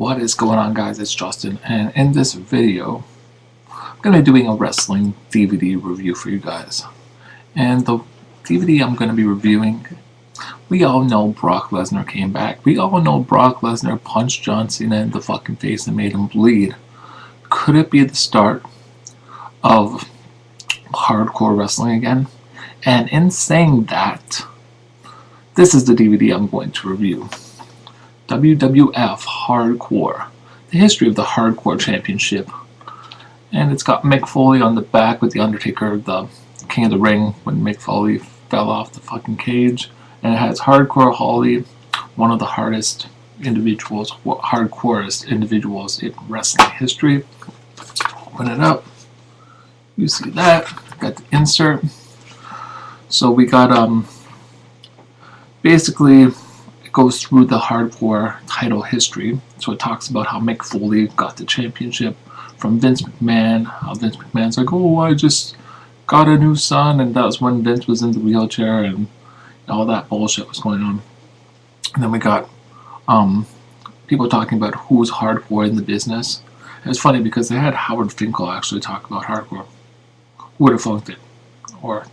What is going on, guys? It's Justin, and in this video I'm going to be doing a wrestling DVD review for you guys. And the DVD I'm going to be reviewing, we all know Brock Lesnar came back. We all know Brock Lesnar punched John Cena in the fucking face and made him bleed. Could it be the start of hardcore wrestling again? And in saying that, this is the DVD I'm going to review. WWF Hardcore, the history of the Hardcore Championship. And it's got Mick Foley on the back with The Undertaker, the King of the Ring, when Mick Foley fell off the fucking cage. And it has Hardcore Holly, one of the hardcorest individuals in wrestling history. Open it up. You see that. Got the insert. So we got basically it goes through the hardcore title history. So it talks about how Mick Foley got the championship from Vince McMahon. How Vince McMahon's like, oh, I just got a new son, and that was when Vince was in the wheelchair, and all that bullshit was going on. And then we got people talking about who's hardcore in the business. It's funny because they had Howard Finkel actually talk about hardcore. Who would have funked it, or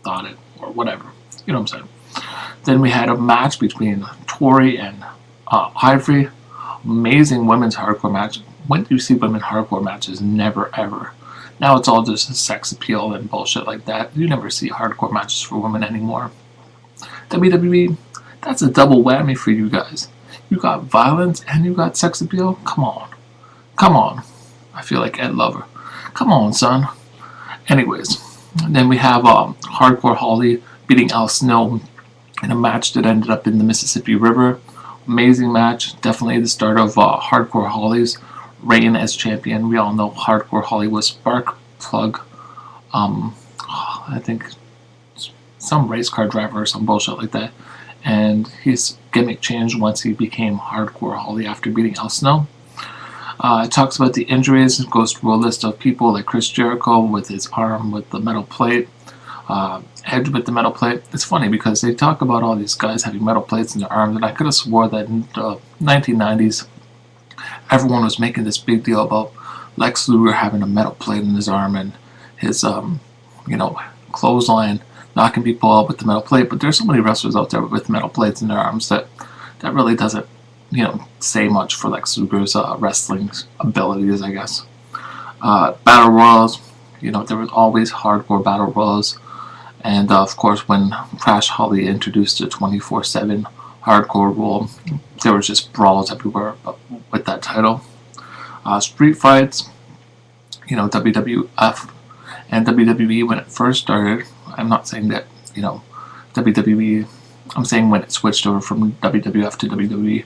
thought it, or whatever. You know what I'm saying? Then we had a match between Tori and Ivory. Amazing women's hardcore match. When do you see women hardcore matches? Never ever. Now it's all just sex appeal and bullshit like that. You never see hardcore matches for women anymore. WWE, that's a double whammy for you guys. You got violence and you got sex appeal? Come on. Come on. I feel like Ed Lover. Come on, son. Anyways, then we have Hardcore Holly beating Al Snow in a match that ended up in the Mississippi River. Amazing match. Definitely the start of Hardcore Holly's reign as champion. We all know Hardcore Holly was Spark Plug. I think some race car driver or some bullshit like that. And his gimmick changed once he became Hardcore Holly after beating Al Snow. It talks about the injuries. It goes through a list of people like Chris Jericho with his arm with the metal plate. Edge with the metal plate. It's funny because they talk about all these guys having metal plates in their arms, and I could have swore that in the 1990s everyone was making this big deal about Lex Luger having a metal plate in his arm and his clothesline knocking people out with the metal plate. But there's so many wrestlers out there with metal plates in their arms that really doesn't say much for Lex Luger's wrestling abilities, I guess. Battle Royals, there was always hardcore battle royals. And of course, when Crash Holly introduced the 24/7 hardcore rule, there was just brawls everywhere with that title. Street fights, WWF and WWE when it first started. I'm not saying that, WWE, I'm saying when it switched over from WWF to WWE,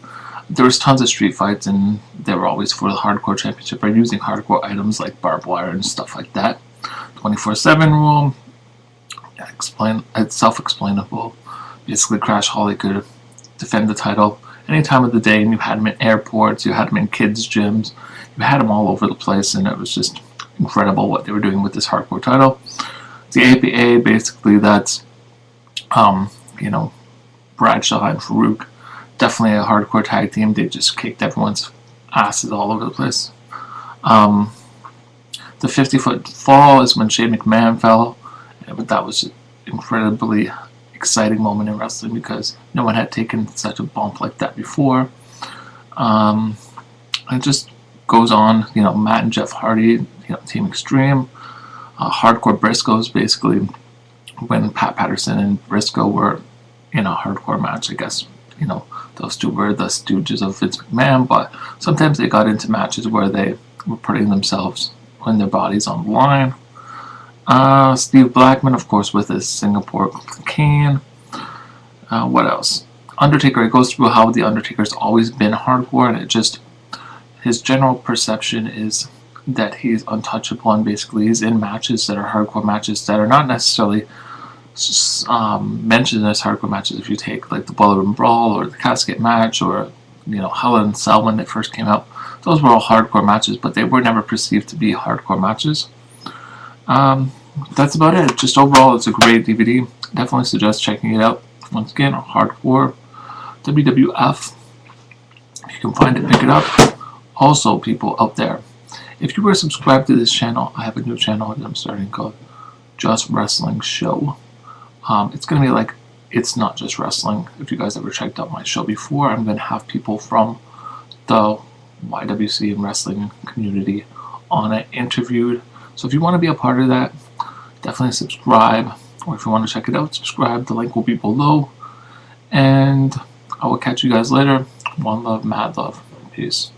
there was tons of street fights, and they were always for the hardcore championship or using hardcore items like barbed wire and stuff like that. 24/7 rule, it's self-explainable. Basically, Crash Holly could defend the title any time of the day, and you had him in airports, you had him in kids' gyms, you had him all over the place, and it was just incredible what they were doing with this hardcore title. The APA, basically, that's Bradshaw and Farouk, definitely a hardcore tag team. They just kicked everyone's asses all over the place. The 50-foot fall is when Shane McMahon fell, but that was an incredibly exciting moment in wrestling because no one had taken such a bump like that before. It just goes on, Matt and Jeff Hardy, Team Extreme. Hardcore Briscoes, basically when Pat Patterson and Briscoe were in a hardcore match. I guess those two were the stooges of Vince McMahon, but sometimes they got into matches where they were putting themselves and their bodies on the line. Steve Blackman, of course, with his Singapore cane. What else? Undertaker, it goes through how the Undertaker's always been hardcore, and his general perception is that he's untouchable, and basically he's in matches that are hardcore matches that are not necessarily mentioned as hardcore matches. If you take like the Boiler Room Brawl or the Casket match or Hell in a Cell when they first came out, those were all hardcore matches, but they were never perceived to be hardcore matches. That's about it. Just overall, it's a great DVD. Definitely suggest checking it out. Once again, Hardcore WWF. If you can find it, pick it up. Also, people out there, if you were subscribed to this channel, I have a new channel that I'm starting called Just Wrestling Show. It's going to be like, it's not just wrestling. If you guys ever checked out my show before, I'm going to have people from the YWC and wrestling community on it interviewed. So if you want to be a part of that, definitely subscribe. Or if you want to check it out, subscribe. The link will be below. And I will catch you guys later. One love, mad love. Peace.